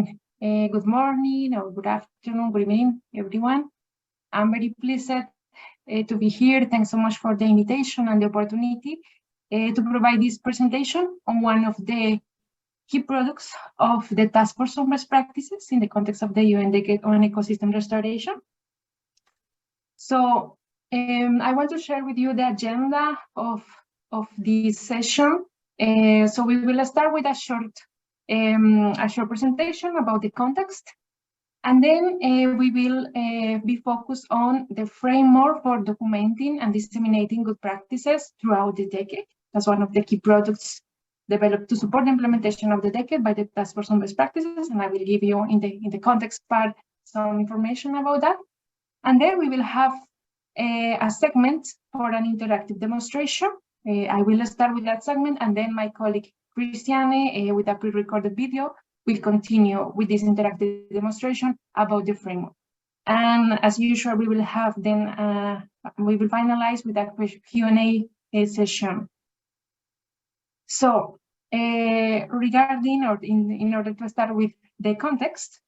again, good morning or good afternoon, good evening, everyone. I'm very pleased to be here. Thanks so much for the invitation and the opportunity to provide this presentation on one of the key products of the Task Force on Best Practices in the context of the UN Decade on Ecosystem Restoration. So I want to share with you the agenda of this session. So we will start with a short presentation about the context, and then we will be focused on the framework for documenting and disseminating good practices throughout the decade. That's one of the key products developed to support the implementation of the decade by the Task Force on Best Practices, and I will give you in the context part some information about that. And then we will have a segment for an interactive demonstration. I will start with that segment, and then my colleague Christiane, with a pre-recorded video, will continue with this interactive demonstration about the framework. And as usual, we will have then, we will finalize with a Q&A session. So regarding, or in order to start with the context,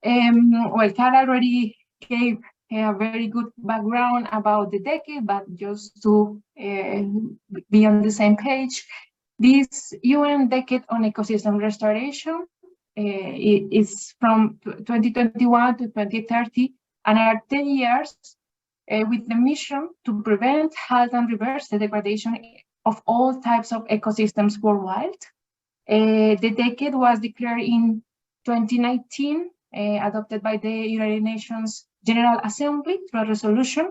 well, Cara already gave a very good background about the decade, but just to be on the same page, this UN Decade on Ecosystem Restoration is from 2021 to 2030, and are 10 years with the mission to prevent, halt, and reverse the degradation of all types of ecosystems worldwide. The decade was declared in 2019, adopted by the United Nations General Assembly through a resolution,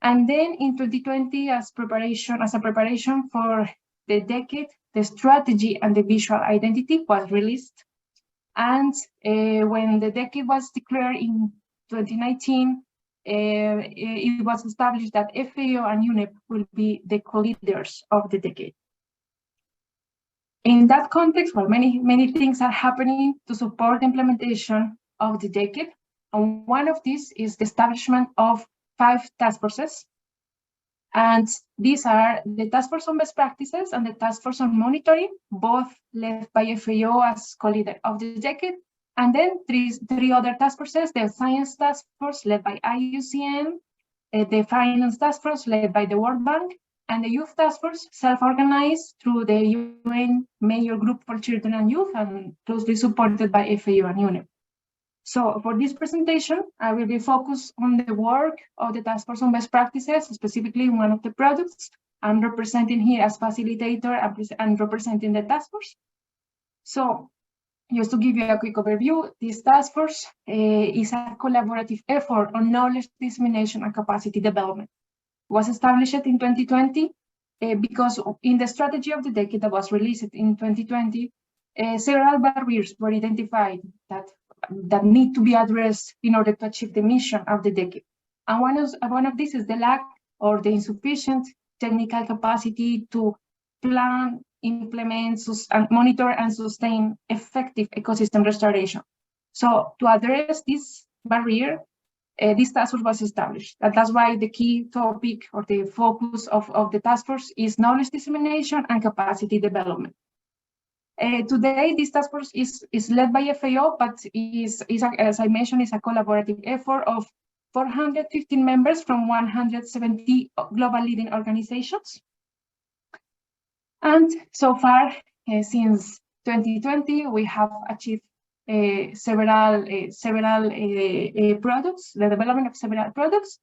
and then in 2020, as a preparation for the decade, the strategy and the visual identity was released. And when the decade was declared in 2019, it was established that FAO and UNEP will be the co-leaders of the decade. In that context, well, many things are happening to support the implementation of the decade. And one of these is the establishment of 5 task forces. And these are the Task Force on Best Practices and the Task Force on Monitoring, both led by FAO as co-leader of the decade. And then three other task forces: the Science Task Force led by IUCN, the Finance Task Force led by the World Bank, and the Youth Task Force, self-organized through the UN Major Group for Children and Youth and closely supported by FAO and UNEP. So for this presentation, I will be focused on the work of the Task Force on Best Practices, specifically one of the products. I'm representing here as facilitator and representing the task force. So just to give you a quick overview, this task force is a collaborative effort on knowledge dissemination and capacity development. It was established in 2020 because in the strategy of the decade that was released in 2020, several barriers were identified that need to be addressed in order to achieve the mission of the decade. And one of these is the lack or the insufficient technical capacity to plan, implement, and monitor and sustain effective ecosystem restoration. So to address this barrier, this task force was established. That's why the key topic or the focus of the task force is knowledge dissemination and capacity development. Today, this task force is led by FAO, but as I mentioned, is a collaborative effort of 415 members from 170 global leading organizations. And so far, since 2020, we have achieved several products, the development of several products.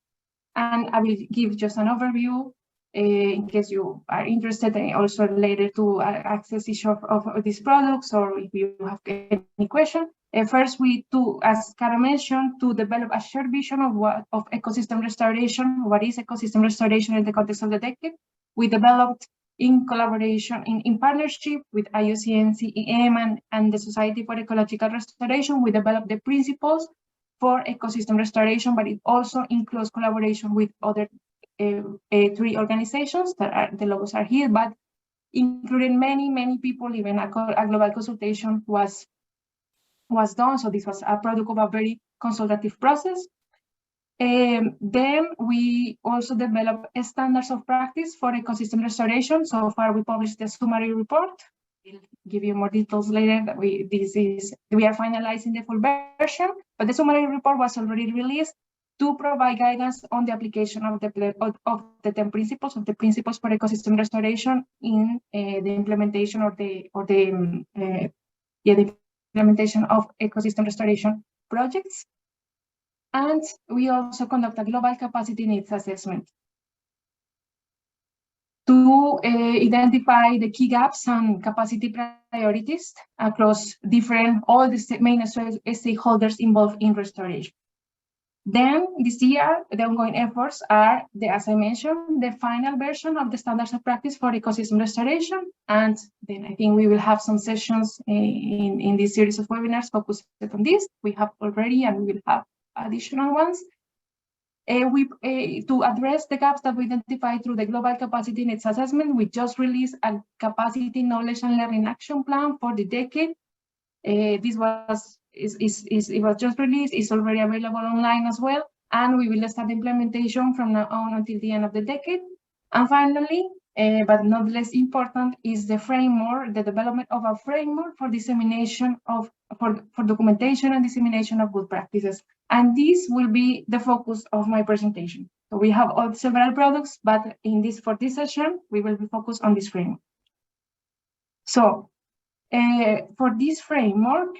And I will give just an overview in case you are interested, and also later to access each of these products, or if you have any question. First, as Cara mentioned, to develop a shared vision of ecosystem restoration. What is ecosystem restoration in the context of the decade? We developed in collaboration, in partnership with IUCN, CEM, and the Society for Ecological Restoration. We developed the principles for ecosystem restoration, but it also includes collaboration with other 3 organizations that the logos are here, but including many people. Even a global consultation was done. So this was a product of a very consultative process. Then we also developed standards of practice for ecosystem restoration. So far, we published the summary report We'll give you more details later. That we are finalizing the full version, but the summary report was already released to provide guidance on the application of the 10 principles of the principles for ecosystem restoration in the implementation the implementation of ecosystem restoration projects. And we also conduct a global capacity needs assessment to identify the key gaps and capacity priorities across all the main stakeholders involved in restoration. Then this year, the ongoing efforts are, as I mentioned, the final version of the standards of practice for ecosystem restoration. And then I think we will have some sessions in this series of webinars focused on this. We have already, and we will have additional ones. To address the gaps that we identified through the global capacity needs assessment, we just released a capacity knowledge and learning action plan for the decade. This was it was just released. It's already available online as well, and we will start implementation from now on until the end of the decade. And finally, but not less important, is the framework, the development of a framework for dissemination for documentation and dissemination of good practices. And this will be the focus of my presentation. So we have several products, but for this session, we will be focused on this framework. So for this framework,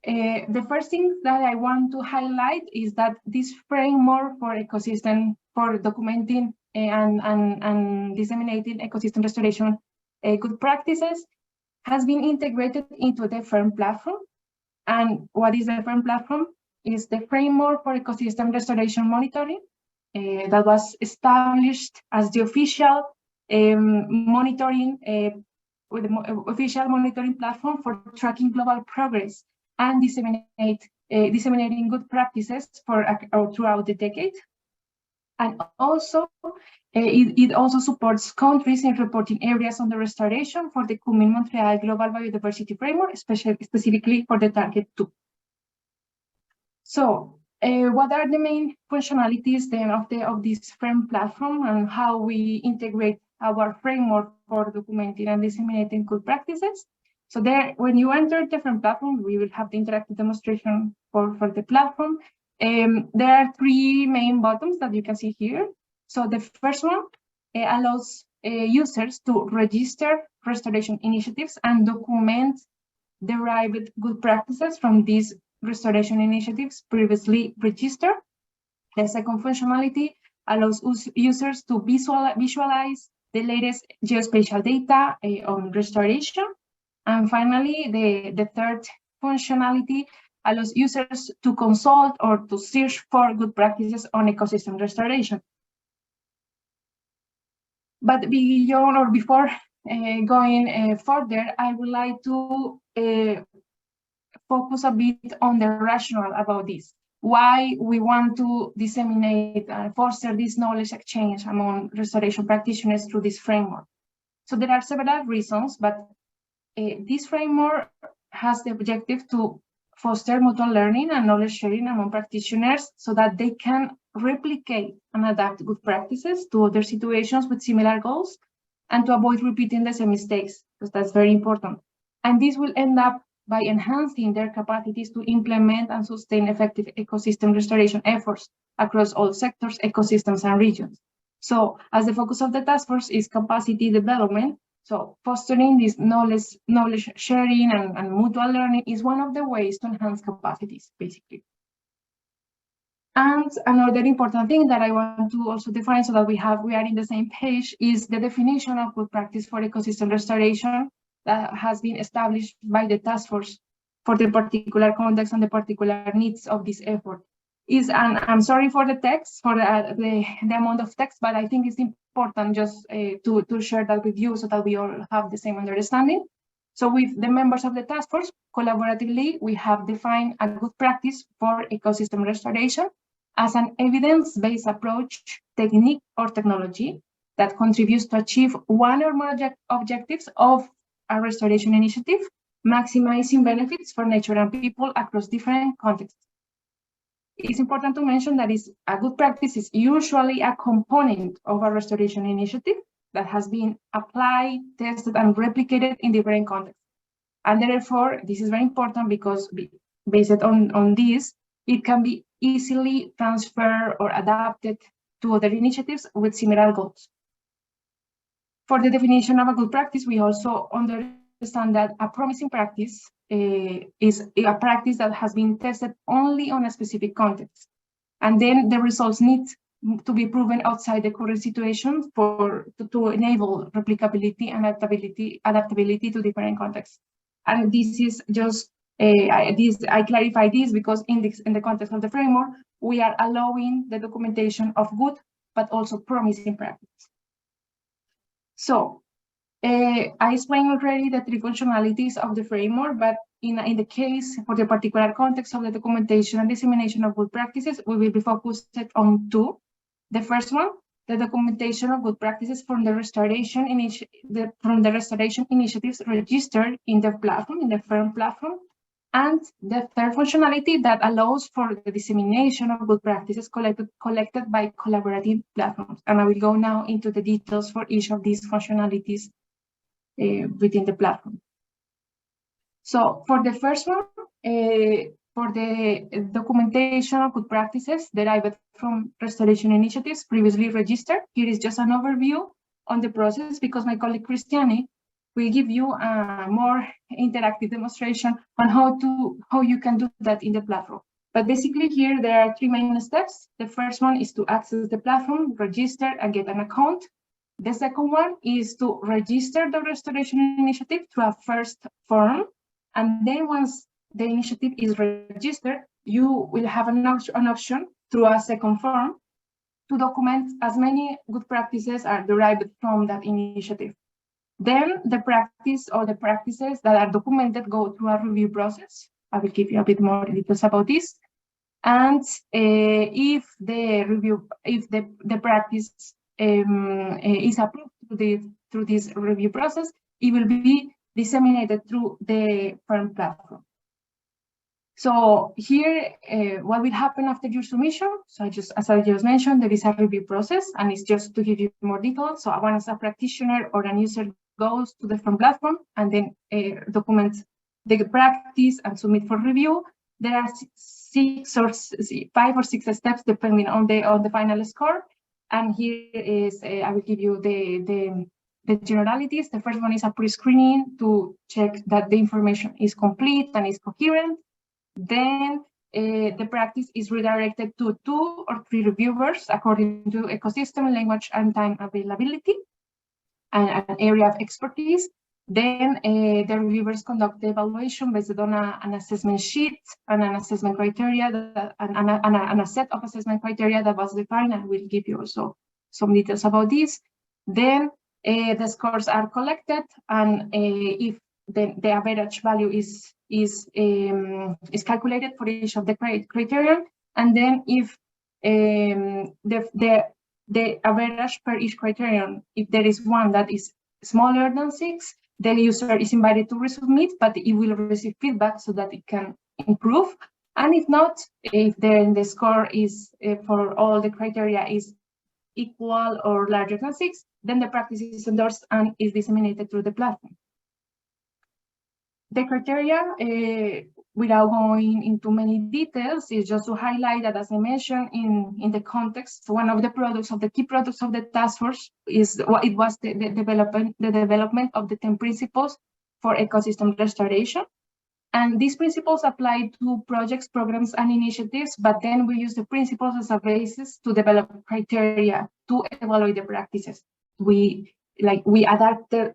the first thing that I want to highlight is that this framework for ecosystem, for documenting and disseminating ecosystem restoration good practices has been integrated into the FERM platform. And what is the FERM platform? Is the framework for ecosystem restoration monitoring that was established as the official monitoring official monitoring platform for tracking global progress and disseminating good practices throughout the decade. And also, it also supports countries in reporting areas on the restoration for the Kunming-Montreal Global Biodiversity Framework, specifically for the Target 2. So, what are the main functionalities then of this FERM platform, and how we integrate our framework for documenting and disseminating good practices? So there, when you enter the FERM platform, we will have the interactive demonstration for the platform. There are three main buttons that you can see here. So the first one allows users to register restoration initiatives and document derived good practices from these restoration initiatives previously registered. The second functionality allows users to visualize the latest geospatial data on restoration. And finally, the third functionality allows users to consult or to search for good practices on ecosystem restoration. But beyond or before going further, I would like to focus a bit on the rationale about this. Why we want to disseminate and foster this knowledge exchange among restoration practitioners through this framework. So there are several reasons, but this framework has the objective to foster mutual learning and knowledge sharing among practitioners so that they can replicate and adapt good practices to other situations with similar goals, and to avoid repeating the same mistakes, because that's very important. And this will end up by enhancing their capacities to implement and sustain effective ecosystem restoration efforts across all sectors, ecosystems, and regions. So as the focus of the task force is capacity development, so fostering this knowledge sharing and mutual learning is one of the ways to enhance capacities, basically. And another important thing that I want to also define so that we are in the same page is the definition of good practice for ecosystem restoration that has been established by the task force for the particular context and the particular needs of this effort. And I'm sorry for the text, for the amount of text, but I think it's important just to share that with you so that we all have the same understanding. So with the members of the task force, collaboratively, we have defined a good practice for ecosystem restoration as an evidence-based approach, technique, or technology that contributes to achieve one or more objectives of a restoration initiative, maximizing benefits for nature and people across different contexts. It's important to mention that a good practice is usually a component of a restoration initiative, that has been applied, tested, and replicated in different contexts. And therefore, this is very important because based on this, it can be easily transferred or adapted to other initiatives with similar goals. For the definition of a good practice, we also understand that a promising practice is a practice that has been tested only on a specific context. And then the results need to be proven outside the current situation to enable replicability and adaptability to different contexts. And this is just, I clarify this because in the context of the framework, we are allowing the documentation of good, but also promising practice. So I explained already the three functionalities of the framework, but in the case for the particular context of the documentation and dissemination of good practices, we will be focused on two. The first one, the documentation of good practices from the restoration initiatives registered in the platform, in the FERM platform, and the third functionality that allows for the dissemination of good practices collected by collaborative platforms. And I will go now into the details for each of these functionalities within the platform. So for the first one, for the documentation of good practices derived from restoration initiatives previously registered, here is just an overview on the process because my colleague Christiane will give you a more interactive demonstration on how you can do that in the platform. But basically here there are three main steps. The first one is to access the platform, register and get an account. The second one is to register the restoration initiative through a first form. And then once the initiative is registered, you will have an option through a second form to document as many good practices are derived from that initiative. Then the practice or the practices that are documented go through a review process. I will give you a bit more details about this. And if the practice is approved through this review process, it will be disseminated through the FERM platform. So here, what will happen after your submission? So as I just mentioned, there is a review process, and it's just to give you more details. So once a practitioner or a user goes to the FERM platform and then documents the practice and submit for review, there are 5 or 6 steps depending on the final score. And here is I will give you the generalities. The first one is a pre-screening to check that the information is complete and is coherent. Then the practice is redirected to 2 or 3 reviewers according to ecosystem, language, and time availability, and an area of expertise. Then the reviewers conduct the evaluation based on an assessment sheet and an assessment criteria, and a set of assessment criteria that was defined, and we'll give you also some details about this. Then the scores are collected, and if the average value is calculated for each of the criteria, and then if the average per each criterion, if there is one that is smaller than 6, the user is invited to resubmit, but it will receive feedback so that it can improve. And if not, if the score is for all the criteria is equal or larger than 6, then the practice is endorsed and is disseminated through the platform. The criteria, without going into many details, is just to highlight that, as I mentioned, in the context, one of the key products of the task force was the development of the 10 principles for ecosystem restoration. And these principles apply to projects, programs, and initiatives, but then we use the principles as a basis to develop criteria to evaluate the practices. We adapted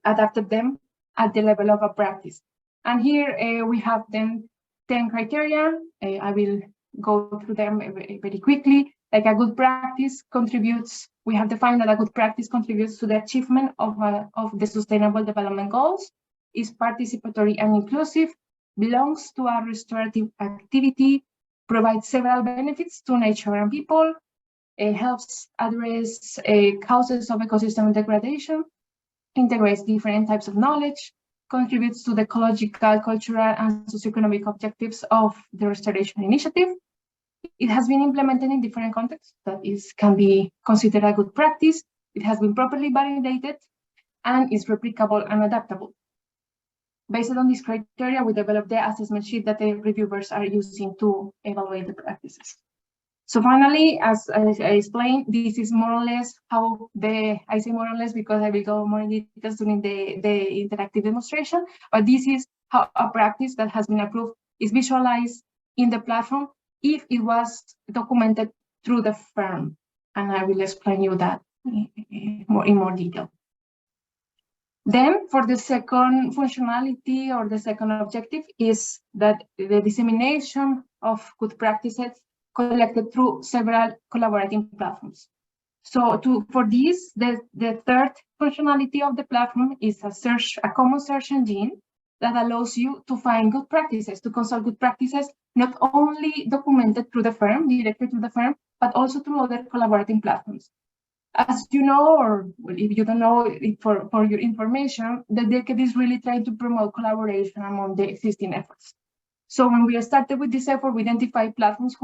them at the level of a practice. And here we have then 10 criteria. I will go through them very quickly. Like a good practice contributes, we have defined that a good practice contributes to the achievement of the Sustainable Development Goals, is participatory and inclusive, belongs to a restorative activity, provides several benefits to nature and people, helps address causes of ecosystem degradation, integrates different types of knowledge, contributes to the ecological, cultural, and socioeconomic objectives of the restoration initiative. It has been implemented in different contexts, that can be considered a good practice. it has been properly validated, and is replicable and adaptable. Based on this criteria, we developed the assessment sheet that the reviewers are using to evaluate the practices. So finally, as I explained, this is more or less how I say more or less because I will go more in details during the interactive demonstration, but this is how a practice that has been approved is visualized in the platform if it was documented through the FERM. And I will explain you that in more detail. Then for the second functionality or the second objective is that the dissemination of good practices collected through several collaborating platforms. So for this, the third functionality of the platform is a common search engine that allows you to find good practices, to consult good practices, not only documented through the FERM, directly through the FERM, but also through other collaborating platforms. As you know, or if you don't know, for your information, the DOCAT is really trying to promote collaboration among the existing efforts. So when we started with this effort, we identified platforms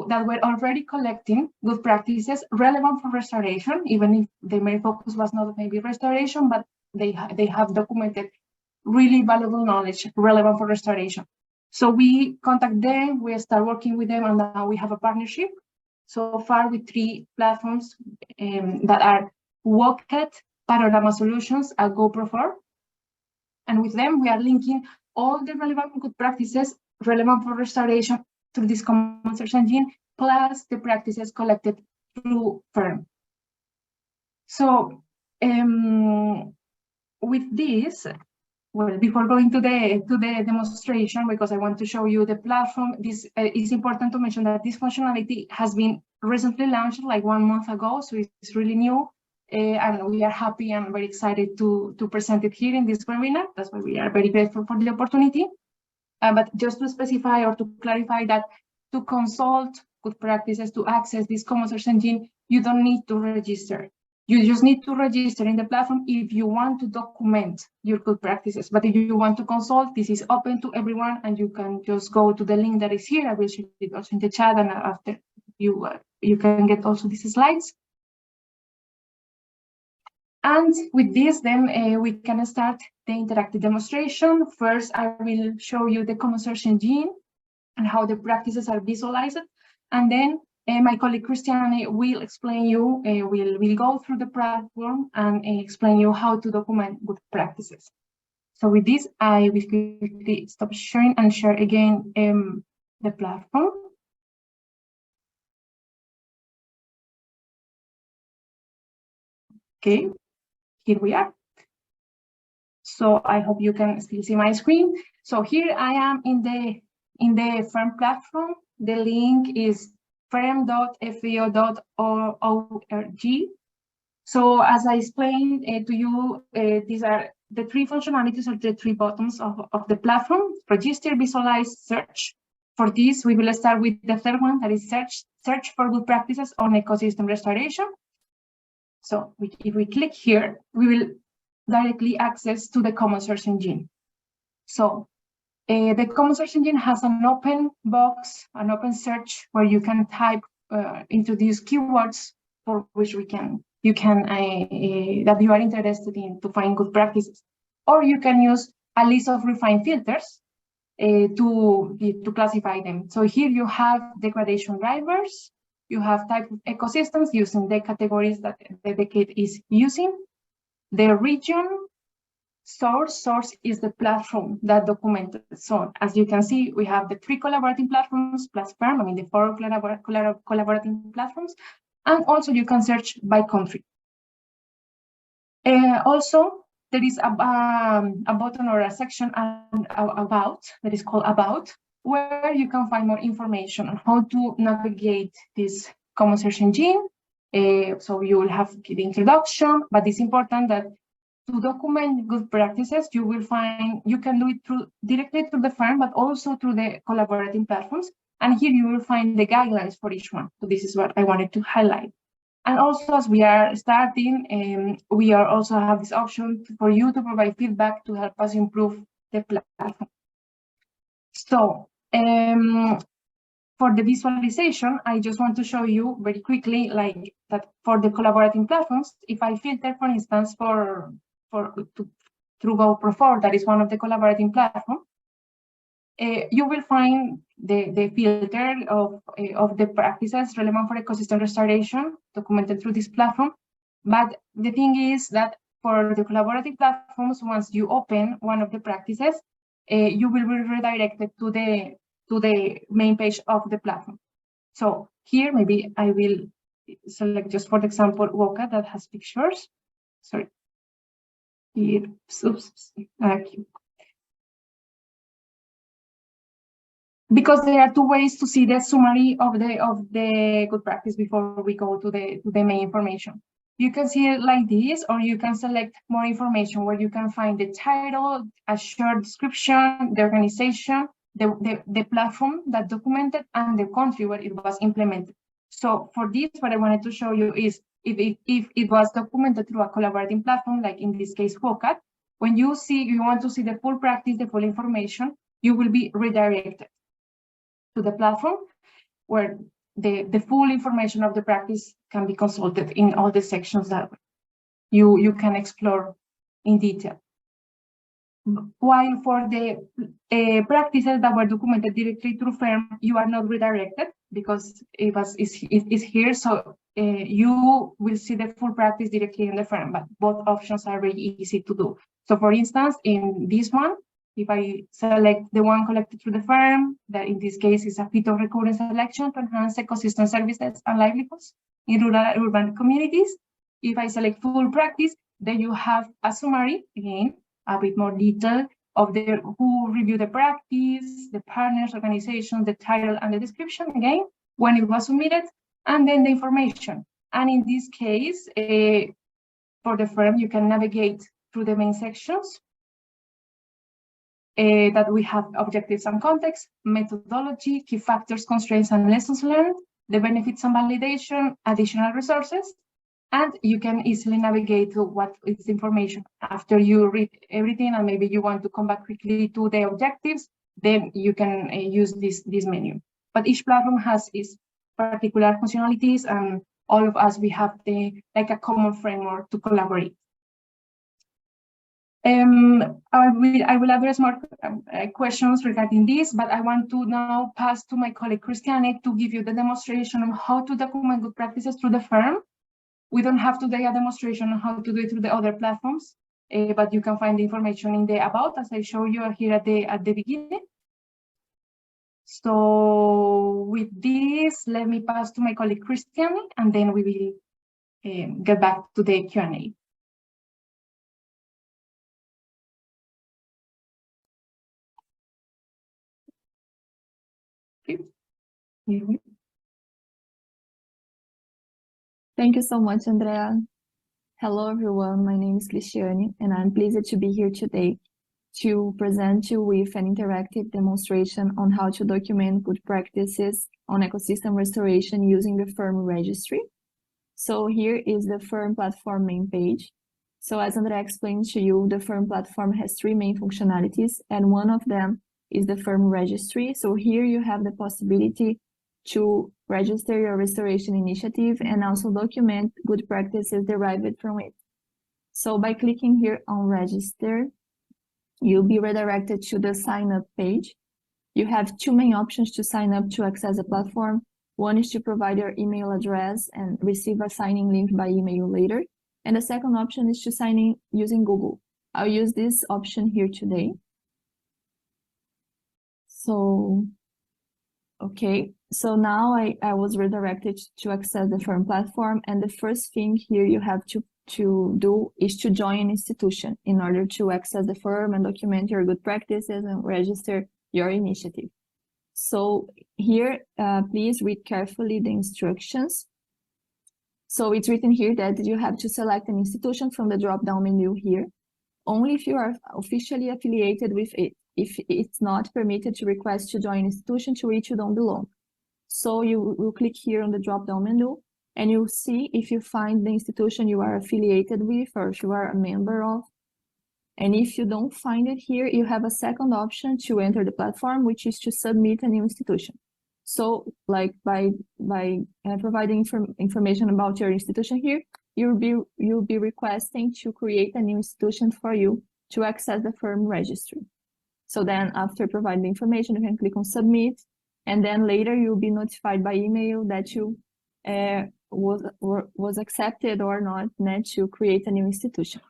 that were already collecting good practices relevant for restoration, even if the main focus was not maybe restoration, but they have documented really valuable knowledge relevant for restoration. So we contact them, we start working with them, and now we have a partnership so far with 3 platforms that are WOCAT, Panorama Solutions, and GoProFor. And with them, we are linking all the relevant good practices relevant for restoration through this common search engine, plus the practices collected through FERM. So with this, well, before going to the demonstration, because I want to show you the platform, this is important to mention that this functionality has been recently launched like 1 month ago, so it's really new, and we are happy and very excited to present it here in this webinar. That's why we are very grateful for the opportunity. But just to specify or to clarify that to consult good practices, to access this common search engine, you don't need to register. You just need to register in the platform if you want to document your good practices. But if you want to consult, this is open to everyone, and you can just go to the link that is here. I will share it also in the chat, and after you can get also these slides. And with this, then we can start the interactive demonstration. First, I will show you the common search engine and how the practices are visualized, and then my colleague Christiane will explain you, will go through the platform and explain you how to document good practices. So with this, I will quickly stop sharing and share again the platform. Okay, here we are. So I hope you can still see my screen. So here I am in the FERM platform. The link is ferm.feo.org. So as I explained to you, these are the 3 functionalities or the 3 buttons of the platform: register, visualize, search. For this, we will start with the third one, that is search for good practices on ecosystem restoration. So if we click here, we will directly access to the common search engine. So the common search engine has an open box, an open search where you can type introduce keywords for which that you are interested in to find good practices, or you can use a list of refined filters to classify them. So here you have degradation drivers, you have type of ecosystems using the categories that the DOCAT is using, the region. Source is the platform that documented. So as you can see, we have the 3 collaborating platforms plus FERM, I mean the 4 collaborating platforms, and also you can search by country. Also, there is a button or a section about that is called About, where you can find more information on how to navigate this common search engine. So you will have the introduction, but it's important that to document good practices, you can do it directly through the FERM, but also through the collaborating platforms. And here you will find the guidelines for each one. So this is what I wanted to highlight. And also, as we are starting, we also have this option for you to provide feedback to help us improve the platform. So for the visualization, I just want to show you very quickly, like that for the collaborating platforms, if I filter, for instance, through GoProFor, that is one of the collaborating platforms, you will find the filter of the practices relevant for ecosystem restoration documented through this platform. But the thing is that for the collaborative platforms, once you open one of the practices, you will be redirected to the main page of the platform. So here, maybe I will select just for the example, WOCAT that has pictures. Sorry. Here, oops, because there are two ways to see the summary of the good practice before we go to the main information. You can see it like this, or you can select more information where you can find the title, a short description, the organization, the platform that documented, and the country where it was implemented. So for this, what I wanted to show you is if it was documented through a collaborating platform, like in this case, WOCAT, when you want to see the full practice, the full information, you will be redirected to the platform where the full information of the practice can be consulted in all the sections that you can explore in detail. While for the practices that were documented directly through FERM, you are not redirected because it's here. So you will see the full practice directly in the FERM, but both options are very easy to do. So for instance, in this one, if I select the one collected through the FERM, that in this case is a phyto recurrence selection to enhance ecosystem services and livelihoods in rural and urban communities. If I select full practice, then you have a summary, again, a bit more detail of who reviewed the practice, the partners, organization, the title, and the description, again, when it was submitted, and then the information. And in this case, for the FERM, you can navigate through the main sections that we have objectives and context, methodology, key factors, constraints, and lessons learned, the benefits and validation, additional resources, and you can easily navigate to what is the information. After you read everything and maybe you want to come back quickly to the objectives, then you can use this menu. But each platform has its particular functionalities, and all of us, we have like a common framework to collaborate. I will address more questions regarding this, but I want to now pass to my colleague Christiane to give you the demonstration on how to document good practices through the FERM. We don't have today a demonstration on how to do it through the other platforms, but you can find the information in the about, as I show you here at the beginning. So with this, let me pass to my colleague Christiane, and then we will get back to the Q&A. Thank you so much, Andrea. Hello, everyone. My name is Cristiane, and I'm pleased to be here today to present you with an interactive demonstration on how to document good practices on ecosystem restoration using the FERM Registry. So here is the FERM platform main page. So as Andrea explained to you, the FERM platform has three main functionalities, and one of them is the FERM Registry. So here you have the possibility to register your restoration initiative and also document good practices derived from it. So by clicking here on register, you'll be redirected to the sign up page. You have two main options to sign up to access the platform. One is to provide your email address and receive a signing link by email later. And the second option is to sign in using Google. I'll use this option here today. So, okay. So now I was redirected to access the FERM platform, and the first thing here you have to do is to join an institution in order to access the FERM and document your good practices and register your initiative. So here, please read carefully the instructions. So it's written here that you have to select an institution from the drop-down menu here, only if you are officially affiliated with it. If it's not permitted to request to join an institution to which you don't belong. So you will click here on the drop-down menu, and you'll see if you find the institution you are affiliated with or if you are a member of. And if you don't find it here, you have a second option to enter the platform, which is to submit a new institution. So like by providing information about your institution here, you'll be requesting to create a new institution for you to access the FERM registry. So then after providing the information, you can click on submit, and then later you'll be notified by email that you was accepted or not to create a new institution.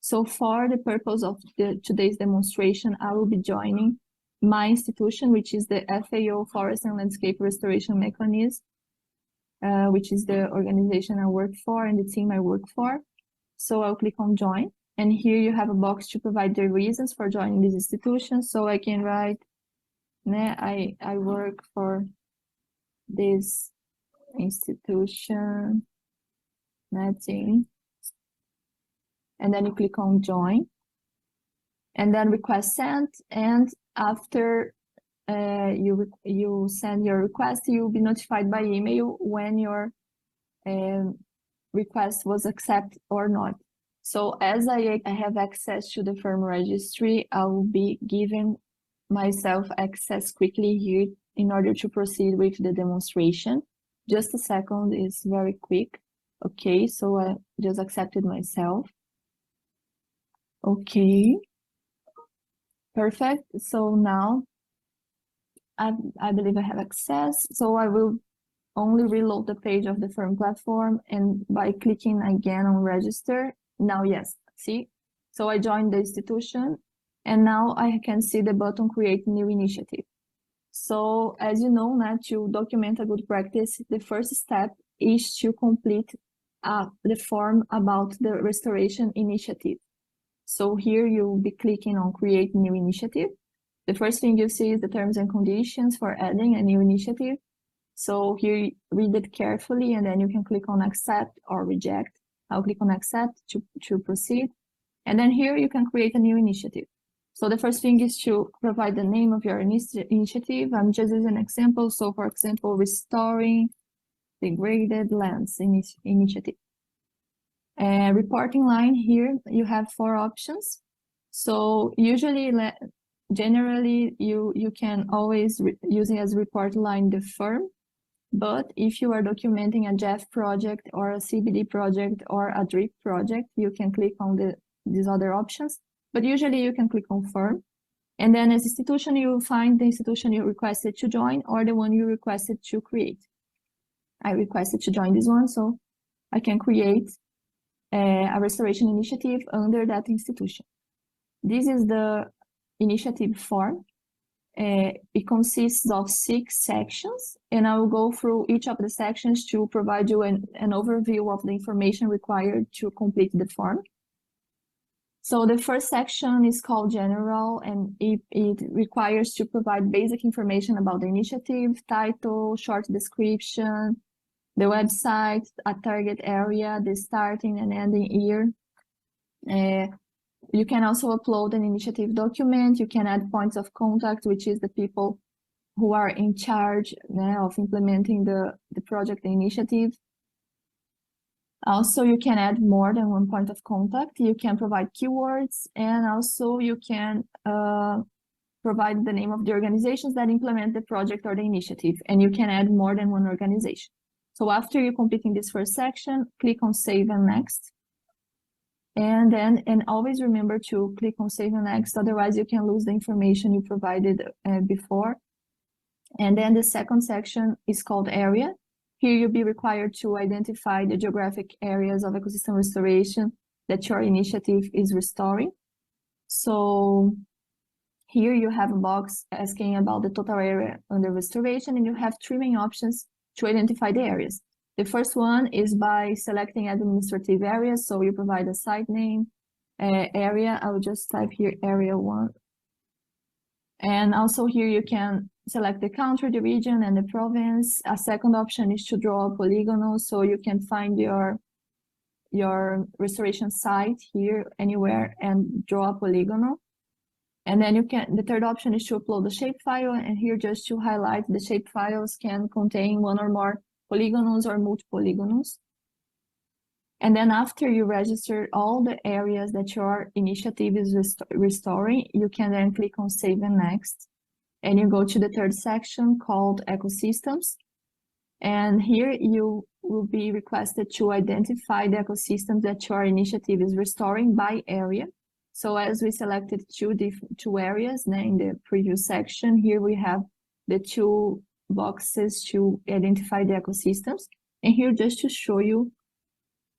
So for the purpose of today's demonstration, I will be joining my institution, which is the FAO Forest and Landscape Restoration Mechanism, which is the organization I work for and the team I work for. So I'll click on join. And here you have a box to provide the reasons for joining this institution. So I can write, I work for this institution, team. And then you click on join. And then request sent. And after you send your request, you'll be notified by email when your request was accepted or not. So as I have access to the FERM registry, I will be giving myself access quickly here in order to proceed with the demonstration. Just a second, it's very quick. Okay, so I just accepted myself. Okay, perfect. So now I believe I have access. So I will only reload the page of the FERM platform, and by clicking again on register, now yes, see? So I joined the institution, and now I can see the button create new initiative. So as you know, to document a good practice, the first step is to complete the form about the restoration initiative. So here you'll be clicking on create new initiative. The first thing you see is the terms and conditions for adding a new initiative. So here, read it carefully, and then you can click on accept or reject. I'll click on accept to proceed. And then here you can create a new initiative. So the first thing is to provide the name of your initiative. I'm just using an example. So for example, restoring degraded lands initiative. Reporting line, here you have 4 options. So usually, generally, you can always use it as report line the FERM. But if you are documenting a JEF project or a CBD project or a DRIP project, you can click on these other options. But usually you can click on FERM. And then as institution, you will find the institution you requested to join or the one you requested to create. I requested to join this one, so I can create a restoration initiative under that institution. This is the initiative form. It consists of 6 sections, and I will go through each of the sections to provide you an overview of the information required to complete the form. So the first section is called General, and it requires to provide basic information about the initiative, title, short description, the website, a target area, the starting and ending year. You can also upload an initiative document. You can add points of contact, which is the people who are in charge of implementing the project initiative. Also, you can add more than 1 point of contact. You can provide keywords, and also you can provide the name of the organizations that implement the project or the initiative, and you can add more than 1 organization. So after you're completing this first section, click on Save and Next. And always remember to click on Save and Next, otherwise you can lose the information you provided before. And then the second section is called Area. Here you'll be required to identify the geographic areas of ecosystem restoration that your initiative is restoring. So here you have a box asking about the total area under restoration, and you have 3 main options to identify the areas. The first one is by selecting administrative areas. So you provide a site name, area. I will just type here area 1. And also here you can select the country, the region, and the province. A second option is to draw a polygonal, so you can find your restoration site here anywhere and draw a polygonal. And then the third option is to upload a shapefile, and here just to highlight, the shapefiles can contain 1 or more polygonals or multiple polygonals. And then after you register all the areas that your initiative is restoring, you can then click on Save and Next. and you go to the third section called ecosystems. And here you will be requested to identify the ecosystems that your initiative is restoring by area. So as we selected two areas in the previous section, here we have the two boxes to identify the ecosystems. And here, just to show you,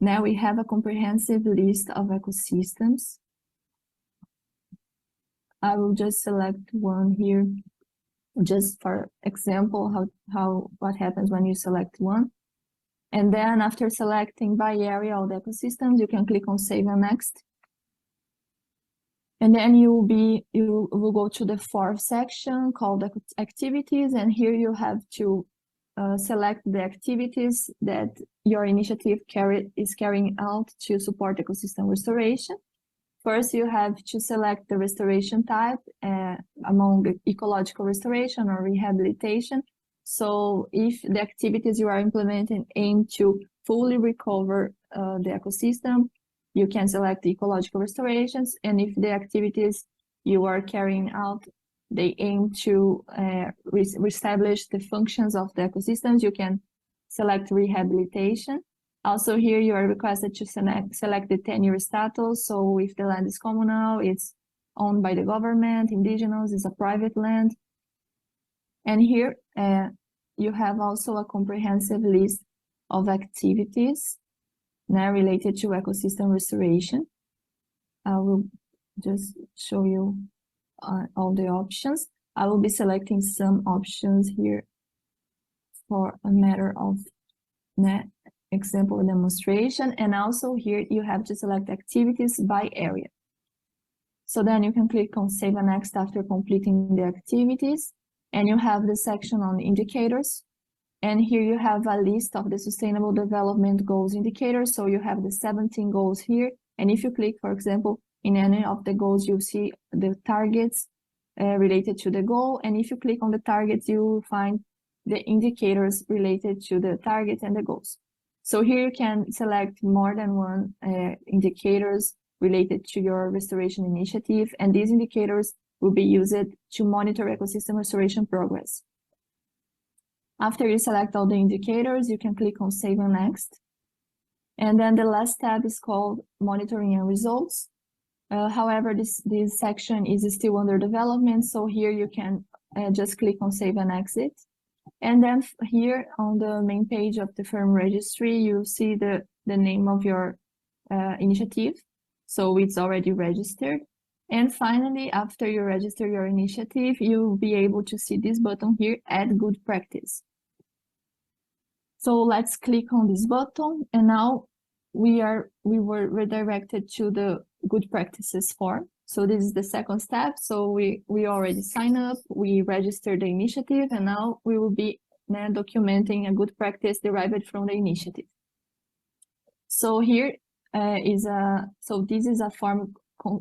now we have a comprehensive list of ecosystems. I will just select one here, just for example, what happens when you select one. And then after selecting by area all the ecosystems, you can click on Save and Next. And then you will go to the fourth section called Activities, and here you have to select the activities that your initiative is carrying out to support ecosystem restoration. First, you have to select the restoration type among ecological restoration or rehabilitation. So if the activities you are implementing aim to fully recover the ecosystem, you can select ecological restorations. And if the activities you are carrying out, they aim to reestablish the functions of the ecosystems, you can select rehabilitation. Also here you are requested to select the tenure status. So if the land is communal, it's owned by the government, indigenous, it's a private land. And here you have also a comprehensive list of activities now related to ecosystem restoration. I will just show you all the options. I will be selecting some options here for a matter of example demonstration. And also here you have to select activities by area. So then you can click on Save and Next after completing the activities. And you have the section on indicators. And here you have a list of the Sustainable Development Goals indicators. So you have the 17 goals here. And if you click, for example, in any of the goals, you'll see the targets related to the goal. And if you click on the targets, you will find the indicators related to the target and the goals. So here you can select more than one indicators related to your restoration initiative. And these indicators will be used to monitor ecosystem restoration progress. After you select all the indicators, you can click on Save and Next. And then the last tab is called Monitoring and Results. However, this section is still under development. So here you can just click on Save and Exit. And then here on the main page of the FERM Registry, you see the name of your initiative. So it's already registered. And finally, after you register your initiative, you'll be able to see this button here, Add Good Practice. So let's click on this button, and now we were redirected to the Good Practices form. So this is the second step. So we already signed up, we registered the initiative, and now we will be documenting a good practice derived from the initiative. So here this is a form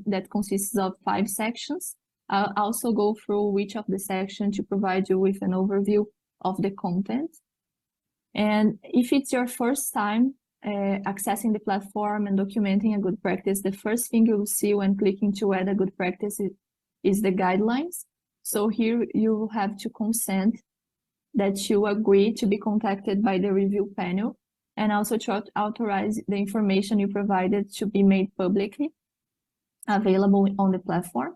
that consists of 5 sections. I'll also go through each of the sections to provide you with an overview of the content. And if it's your first time accessing the platform and documenting a good practice, the first thing you will see when clicking to add a good practice is the guidelines. So here you will have to consent that you agree to be contacted by the review panel, and also to authorize the information you provided to be made publicly available on the platform.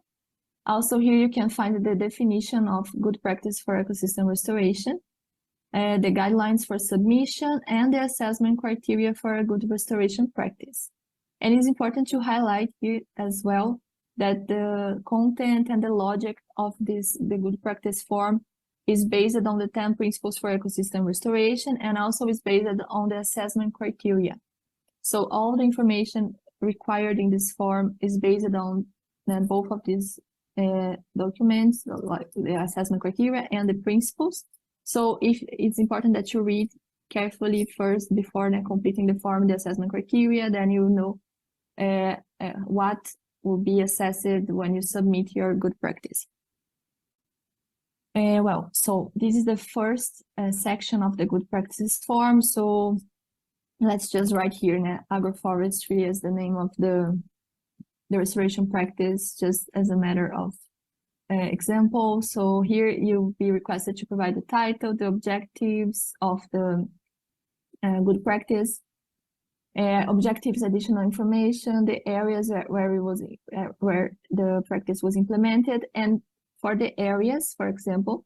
Also here you can find the definition of good practice for ecosystem restoration, the guidelines for submission, and the assessment criteria for a good restoration practice. And it's important to highlight here as well that the content and the logic of the good practice form is based on the 10 principles for ecosystem restoration, and also is based on the assessment criteria. So all the information required in this form is based on both of these documents, like the assessment criteria and the principles. So it's important that you read carefully first before completing the form, the assessment criteria, then you know what will be assessed when you submit your good practice. So this is the first section of the good practices form. So let's just write here agroforestry as the name of the restoration practice, just as a matter of example. So here you'll be requested to provide the title, the objectives of the good practice, objectives, additional information, the areas where the practice was implemented, and for the areas, for example,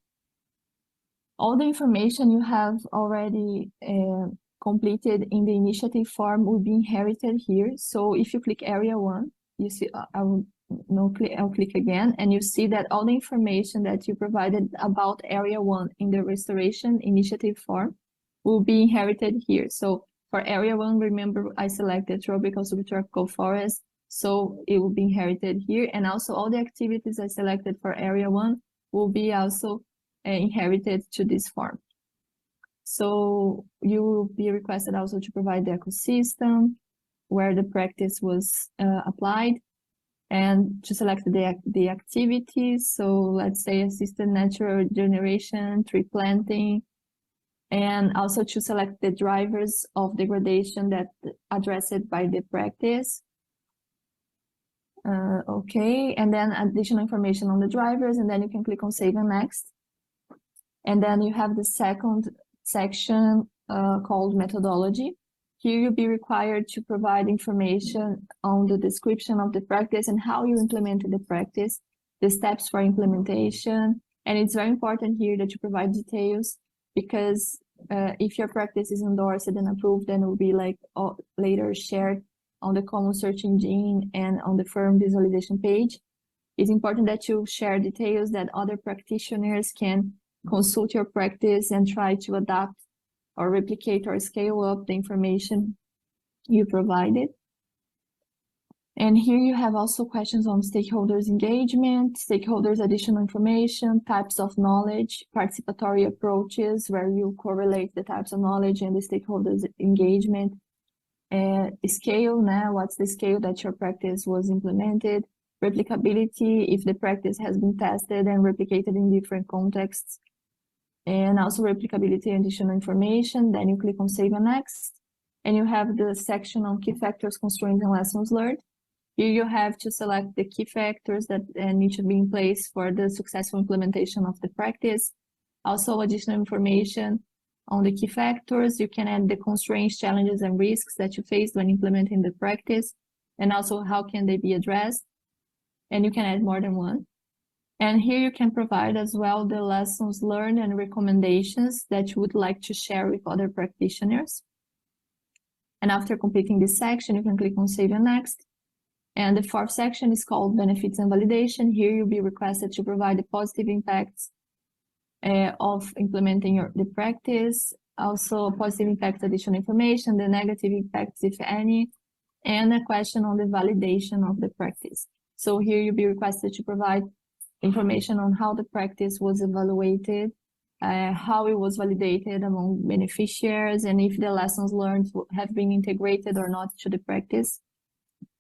all the information you have already completed in the initiative form will be inherited here. So if you click area 1, you see, I'll click again, and you see that all the information that you provided about area 1 in the restoration initiative form will be inherited here. So for area 1, remember I selected tropical subtropical forest, so it will be inherited here. And also all the activities I selected for area 1 will be also inherited to this form. So you will be requested also to provide the ecosystem where the practice was applied, and to select the activities. So let's say assisted natural regeneration, tree planting, and also to select the drivers of degradation that addressed by the practice. Okay, and then additional information on the drivers, and then you can click on Save and Next. And then you have the second section called Methodology. Here you'll be required to provide information on the description of the practice and how you implemented the practice, the steps for implementation. And it's very important here that you provide details, because if your practice is endorsed and approved, then it will be like later shared on the common search engine and on the FERM visualization page. It's important that you share details that other practitioners can consult your practice and try to adapt or replicate or scale up the information you provided. And here you have also questions on stakeholders engagement, stakeholders additional information, types of knowledge, participatory approaches, where you correlate the types of knowledge and the stakeholders engagement, scale, now what's the scale that your practice was implemented, replicability, if the practice has been tested and replicated in different contexts, and also replicability and additional information. Then you click on Save and Next, and you have the section on key factors, constraints, and lessons learned. Here you have to select the key factors that need to be in place for the successful implementation of the practice. Also additional information on the key factors. You can add the constraints, challenges, and risks that you faced when implementing the practice, and also how can they be addressed. And you can add more than one. And here you can provide as well the lessons learned and recommendations that you would like to share with other practitioners. And after completing this section, you can click on Save and Next. And the fourth section is called Benefits and Validation. Here you'll be requested to provide the positive impacts of implementing the practice, also positive impact additional information, the negative impacts, if any, and a question on the validation of the practice. So here you'll be requested to provide information on how the practice was evaluated, how it was validated among beneficiaries, and if the lessons learned have been integrated or not to the practice.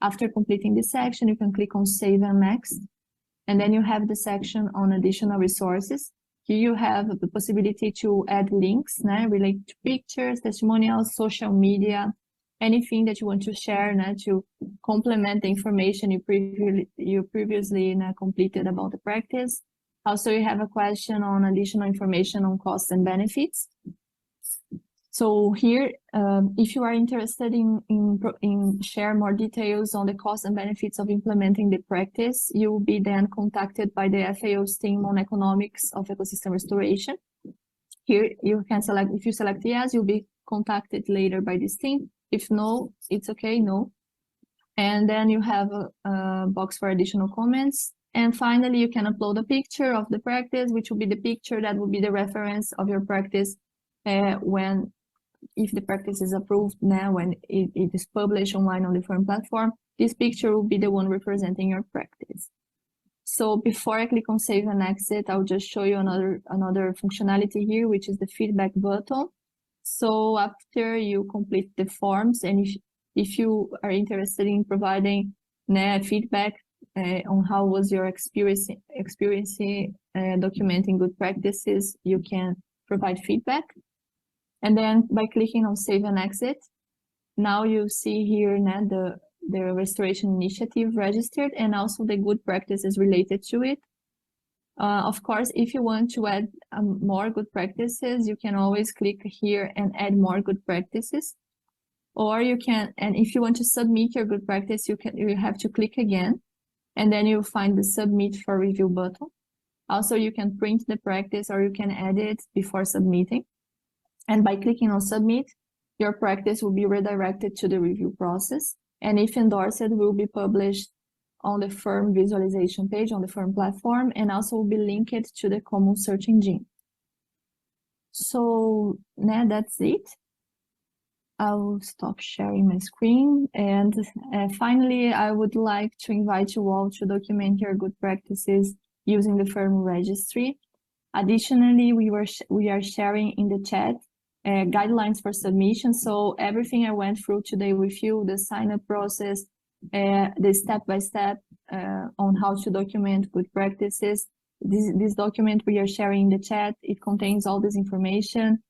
After completing this section, you can click on Save and Next, and then you have the section on additional resources. Here you have the possibility to add links related to pictures, testimonials, social media, anything that you want to share to complement the information you previously completed about the practice. Also, you have a question on additional information on costs and benefits. So here, if you are interested in share more details on the costs and benefits of implementing the practice, you will be then contacted by the FAO's team on economics of ecosystem restoration. Here you can select, if you select yes, you'll be contacted later by this team. If no, it's okay, no. And then you have a box for additional comments. And finally, you can upload a picture of the practice, which will be the picture that will be the reference of your practice if the practice is approved when it is published online on the FERM platform. This picture will be the one representing your practice. So before I click on Save and Exit, I'll just show you another functionality here, which is the feedback button. So after you complete the forms, and if you are interested in providing feedback on how was your experience documenting good practices, you can provide feedback. And then by clicking on Save and Exit, now you see here the restoration initiative registered and also the good practices related to it. Of course, if you want to add more good practices, you can always click here and add more good practices. Or you can, and if you want to submit your good practice, you have to click again, and then you'll find the submit for review button. Also, you can print the practice or you can edit it before submitting. And by clicking on submit, your practice will be redirected to the review process. And if endorsed, it will be published on the FERM visualization page on the FERM platform, and also will be linked to the common search engine. So now that's it. I'll stop sharing my screen. And finally, I would like to invite you all to document your good practices using the FERM Registry. Additionally, we are sharing in the chat guidelines for submission. So everything I went through today with you, the sign-up process, the step-by-step on how to document good practices. This document we are sharing in the chat, it contains all this information.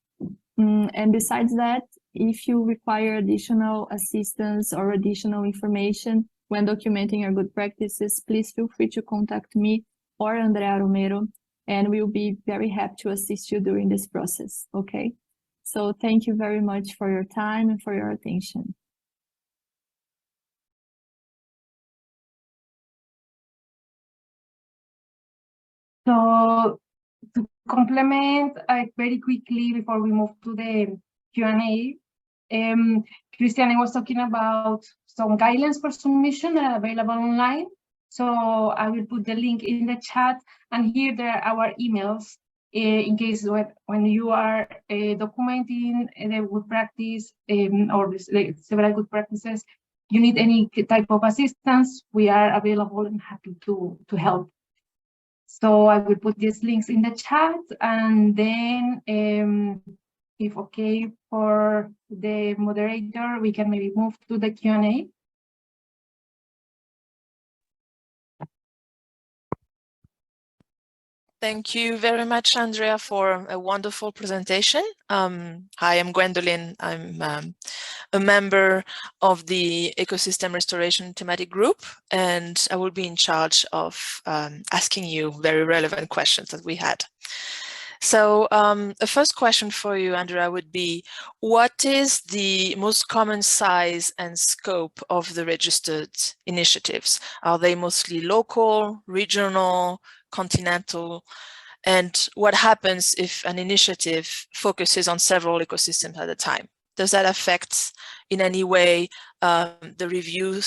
And besides that, if you require additional assistance or additional information when documenting your good practices, please feel free to contact me or Andrea Romero, and we'll be very happy to assist you during this process, okay? So thank you very much for your time and for your attention. So to complement very quickly before we move to the Q&A, Christiane was talking about some guidelines for submission that are available online. So I will put the link in the chat, and here there are our emails in case when you are documenting the good practice or several good practices, you need any type of assistance, we are available and happy to help. So I will put these links in the chat, and then if okay for the moderator, we can maybe move to the Q&A. Thank you very much, Andrea, for a wonderful presentation. Hi, I'm Gwendolyn. I'm a member of the Ecosystem Restoration Thematic Group, and I will be in charge of asking you very relevant questions that we had. So the first question for you, Andrea, would be, what is the most common size and scope of the registered initiatives? Are they mostly local, regional, continental? And what happens if an initiative focuses on several ecosystems at a time? Does that affect in any way the review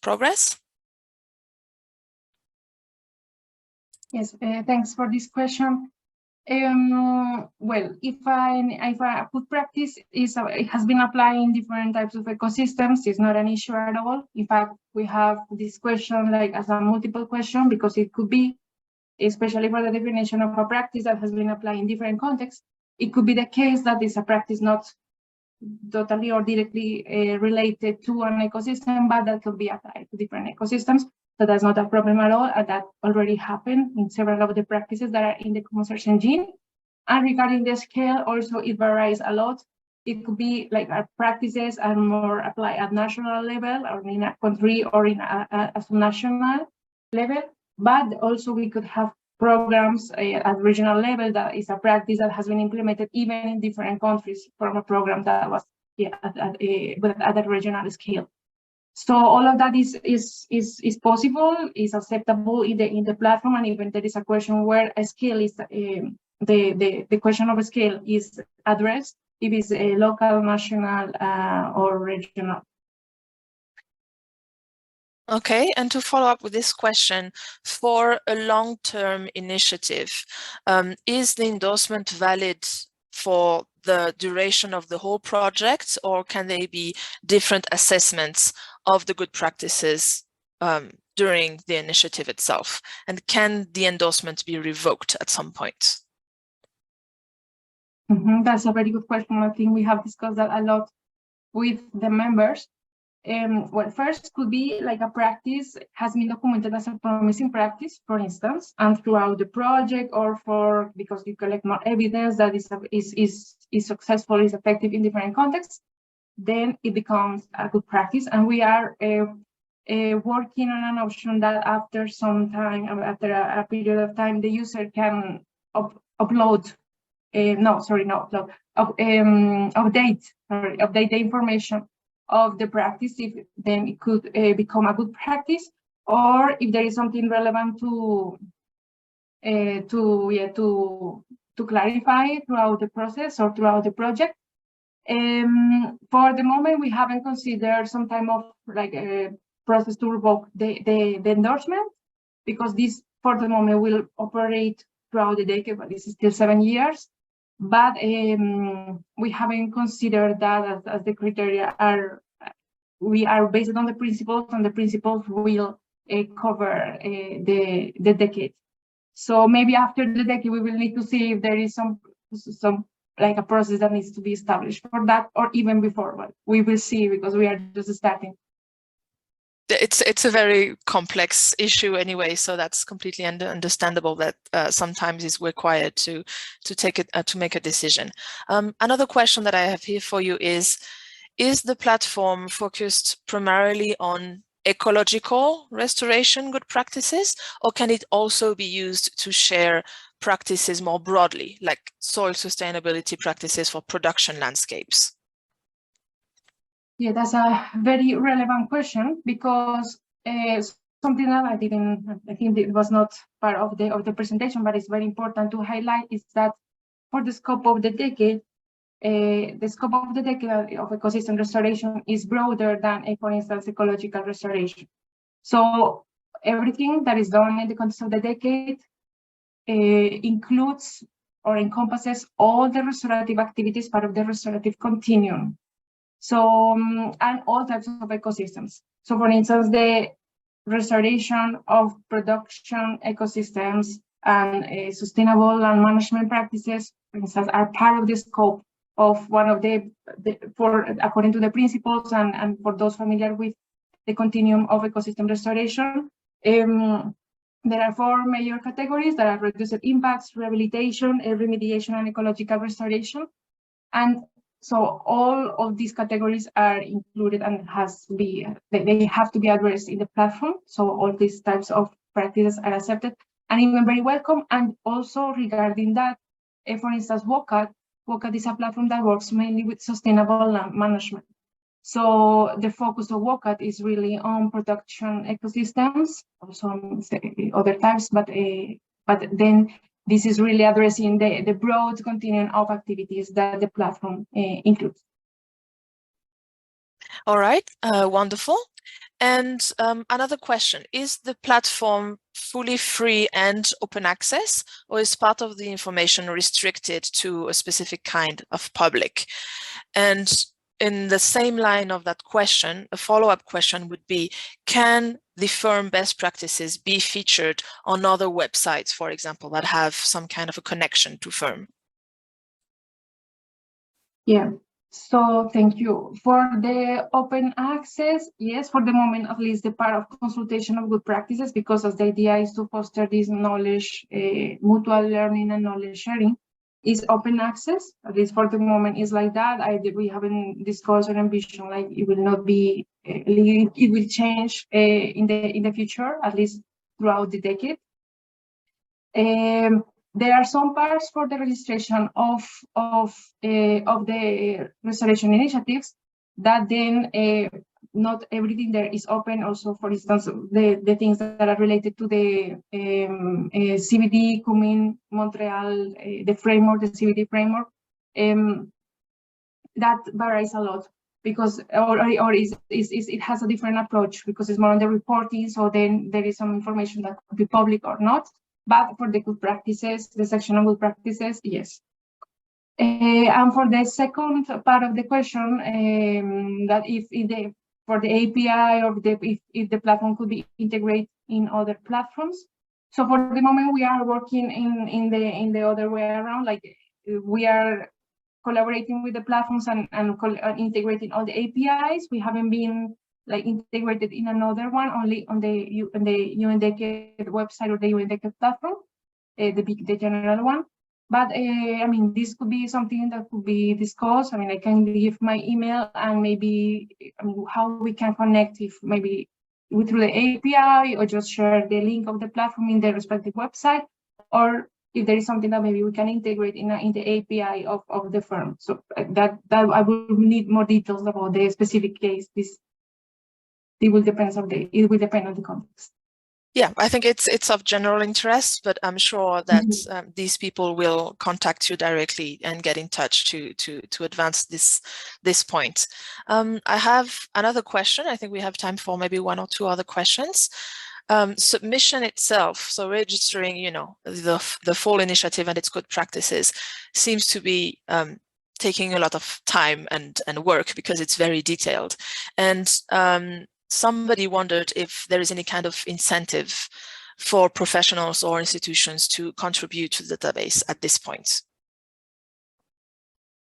progress? Yes, thanks for this question. Well, if a good practice it has been applied in different types of ecosystems, it's not an issue at all. In fact, we have this question like as a multiple question, because it could be, especially for the definition of a practice that has been applied in different contexts, it could be the case that it's a practice not totally or directly related to an ecosystem, but that could be applied to different ecosystems. So that's not a problem at all, and that already happened in several of the practices that are in the common search engine. And regarding the scale, also it varies a lot. It could be like our practices are more applied at national level or in a country or in a national level, but also we could have programs at regional level that is a practice that has been implemented even in different countries from a program that was at a regional scale. So all of that is possible, is acceptable in the platform, and even there is a question where a scale is the question of a scale is addressed, if it's a local, national, or regional. Okay, and to follow up with this question, for a long-term initiative, is the endorsement valid for the duration of the whole project, or can they be different assessments of the good practices during the initiative itself? And can the endorsement be revoked at some point? That's a very good question. I think we have discussed that a lot with the members. Well, first could be like a practice has been documented as a promising practice, for instance, and throughout the project, or because you collect more evidence that is successful, is effective in different contexts, then it becomes a good practice. And we are working on an option that after some time, after a period of time, the user can update the information of the practice, if then it could become a good practice, or if there is something relevant to clarify throughout the process or throughout the project. For the moment, we haven't considered some type of like a process to revoke the endorsement, because this for the moment will operate throughout the decade, but this is still 7 years. But we haven't considered that as the criteria are. We are based on the principles, and the principles will cover the decade. So maybe after the decade, we will need to see if there is some like a process that needs to be established for that, or even before. But we will see, because we are just starting. It's a very complex issue anyway, so that's completely understandable that sometimes it's required to make a decision. Another question that I have here for you is the platform focused primarily on ecological restoration good practices, or can it also be used to share practices more broadly, like soil sustainability practices for production landscapes? Yeah, that's a very relevant question, because something that I think it was not part of the presentation, but it's very important to highlight, is that for the scope of the decade, the scope of the decade of ecosystem restoration is broader than, for instance, ecological restoration. So everything that is done in the context of the decade includes or encompasses all the restorative activities, part of the restorative continuum. So, and all types of ecosystems. So for instance, the restoration of production ecosystems and sustainable and management practices, for instance, are part of the scope of one of according to the principles, and for those familiar with the continuum of ecosystem restoration. There are 4 major categories that are reduced impacts, rehabilitation, remediation, and ecological restoration. And so all of these categories are included and they have to be addressed in the platform. So all these types of practices are accepted and even very welcome. And also regarding that, for instance, WOCAT is a platform that works mainly with sustainable land management. So the focus of WOCAT is really on production ecosystems, also other types, but then this is really addressing the broad continuum of activities that the platform includes. All right, wonderful. And another question, is the platform fully free and open access, or is part of the information restricted to a specific kind of public? And in the same line of that question, a follow-up question would be, can the FERM best practices be featured on other websites, for example, that have some kind of a connection to FERM? Yeah, so thank you. For the open access, yes, for the moment, at least the part of consultation of good practices, because as the idea is to foster this knowledge, mutual learning and knowledge sharing, is open access. At least for the moment is like that. We haven't discussed an ambition like it will not be it will change in the future, at least throughout the decade. There are some parts for the registration of the restoration initiatives that then not everything there is open. Also, for instance, the things that are related to the CBD, Cumin, Montreal, the framework, the CBD framework, that varies a lot, because it has a different approach, because it's more on the reporting. So then there is some information that could be public or not. But for the good practices, the section of good practices, yes. And for the second part of the question, that for the API, or if the platform could be integrated in other platforms. So for the moment, we are working in the other way around. Like we are collaborating with the platforms and integrating all the APIs. We haven't been like integrated in another one, only on the UNDC website or the UNDC platform, the general one. But I mean, this could be something that could be discussed. I mean, I can give my email, and maybe how we can connect, if maybe through the API, or just share the link of the platform in their respective website, or if there is something that maybe we can integrate in the API of the firm. So that I will need more details about the specific case. It will depend on the context. Yeah, I think it's of general interest, but I'm sure that these people will contact you directly and get in touch to advance this point. I have another question. I think we have time for maybe one or two other questions. Submission itself, so registering, you know, the full initiative and its good practices seems to be taking a lot of time and work because it's very detailed. And somebody wondered if there is any kind of incentive for professionals or institutions to contribute to the database at this point.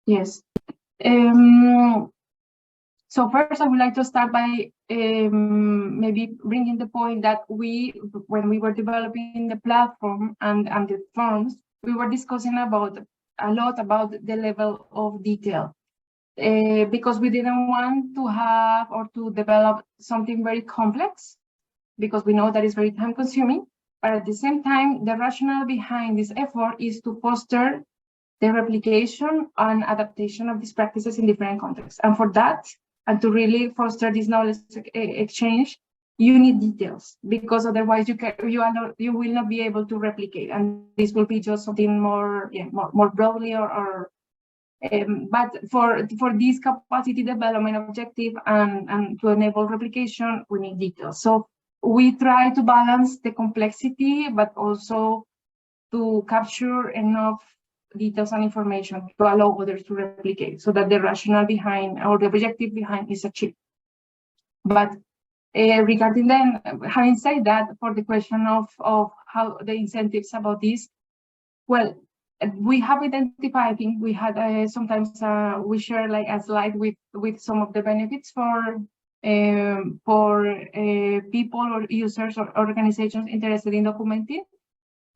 Yes. So first, I would like to start by maybe bringing the point that when we were developing the platform and the forms, we were discussing a lot about the level of detail. Because we didn't want to have or to develop something very complex, because we know that it's very time consuming, but at the same time, the rationale behind this effort is to foster the replication and adaptation of these practices in different contexts. And for that, and to really foster this knowledge exchange, you need details, because otherwise you will not be able to replicate. And this will be just something more broadly but for this capacity development objective and to enable replication, we need details. So we try to balance the complexity, but also to capture enough details and information to allow others to replicate, so that the rationale behind or the objective behind is achieved. But regarding then, having said that, for the question of how the incentives about this, well, we have identified, I think we had sometimes we share like a slide with some of the benefits for people or users or organizations interested in documenting,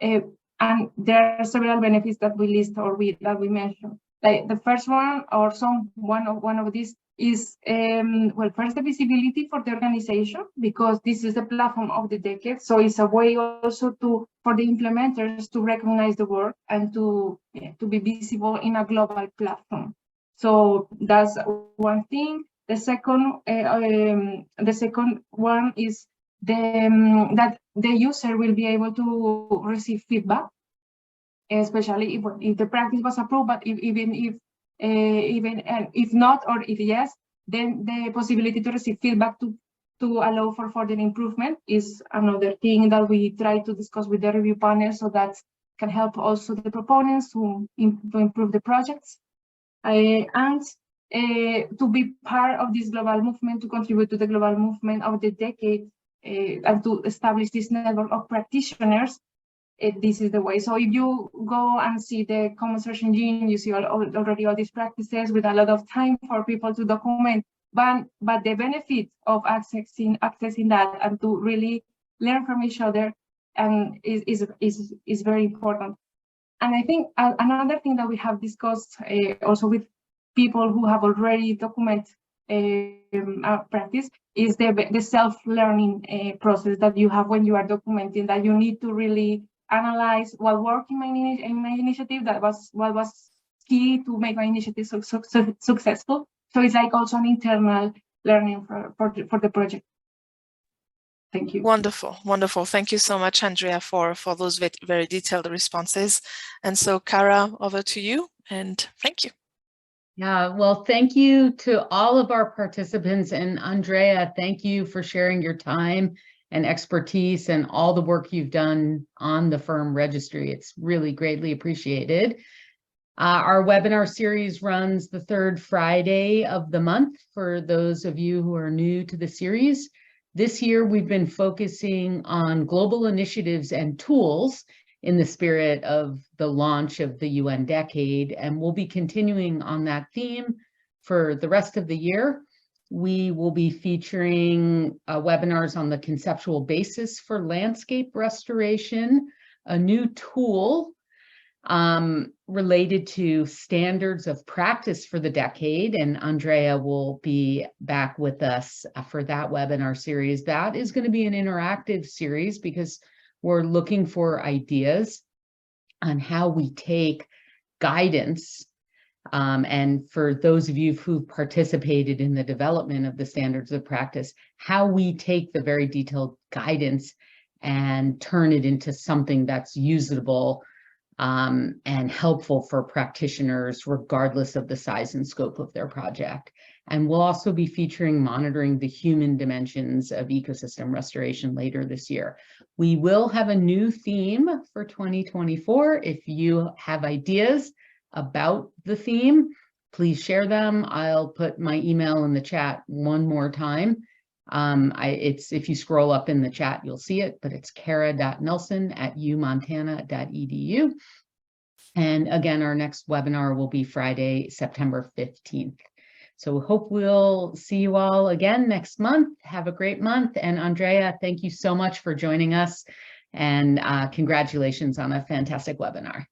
and there are several benefits that we list or that we mention. Like the first one, or one of these is well, first, the visibility for the organization, because this is the platform of the decade. So it's a way also for the implementers to recognize the work and to be visible in a global platform. So that's one thing. The second one is that the user will be able to receive feedback, especially if the practice was approved, but even if not, or if yes, then the possibility to receive feedback to allow for further improvement is another thing that we try to discuss with the review panel, so that can help also the proponents to improve the projects, and to be part of this global movement, to contribute to the global movement of the decade, and to establish this network of practitioners. This is the way. So if you go and see the common search engine, you see already all these practices with a lot of time for people to document. But the benefit of accessing that and to really learn from each other and is very important. And I think another thing that we have discussed also with people who have already documented practice is the self-learning process that you have when you are documenting, that you need to really analyze what worked in my initiative, what was key to make my initiative successful. So it's like also an internal learning for the project. Thank you. Wonderful, wonderful. Thank you so much, Andrea, for those very detailed responses. And so, Cara, over to you, and thank you. Yeah, well, thank you to all of our participants, and Andrea, thank you for sharing your time and expertise and all the work you've done on the FERM Registry. It's really greatly appreciated. Our webinar series runs the third Friday of the month for those of you who are new to the series. This year, we've been focusing on global initiatives and tools in the spirit of the launch of the UN decade, and we'll be continuing on that theme for the rest of the year. We will be featuring webinars on the conceptual basis for landscape restoration, a new tool related to standards of practice for the decade, and Andrea will be back with us for that webinar series. That is going to be an interactive series because we're looking for ideas on how we take guidance. And for those of you who participated in the development of the standards of practice, how we take the very detailed guidance and turn it into something that's usable and helpful for practitioners, regardless of the size and scope of their project. And we'll also be featuring monitoring the human dimensions of ecosystem restoration later this year. We will have a new theme for 2024. If you have ideas about the theme, please share them. I'll put my email in the chat one more time. If you scroll up in the chat, you'll see it, but it's kara.nelson@umontana.edu. And again, our next webinar will be Friday, September 15th. So we hope we'll see you all again next month. Have a great month. And Andrea, thank you so much for joining us. And congratulations on a fantastic webinar.